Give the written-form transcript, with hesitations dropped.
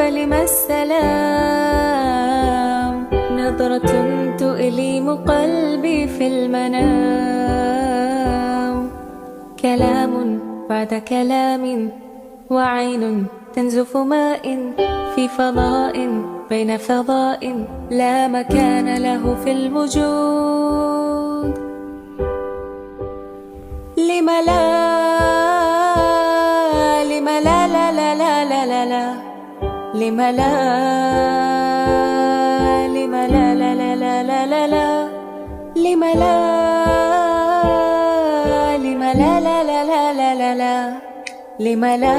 ولما السلام، نظرة تؤلم قلبي في المنام، كلام بعد كلام، وعين تنزف ماء في فضاء بين فضاء لا مكان له في الوجود. لم لا لم لا لا لا لا لا لا لا لم لا لم لا لا لا لا لا لا لا لم لا لم لا لا لا لا لا لا لم لا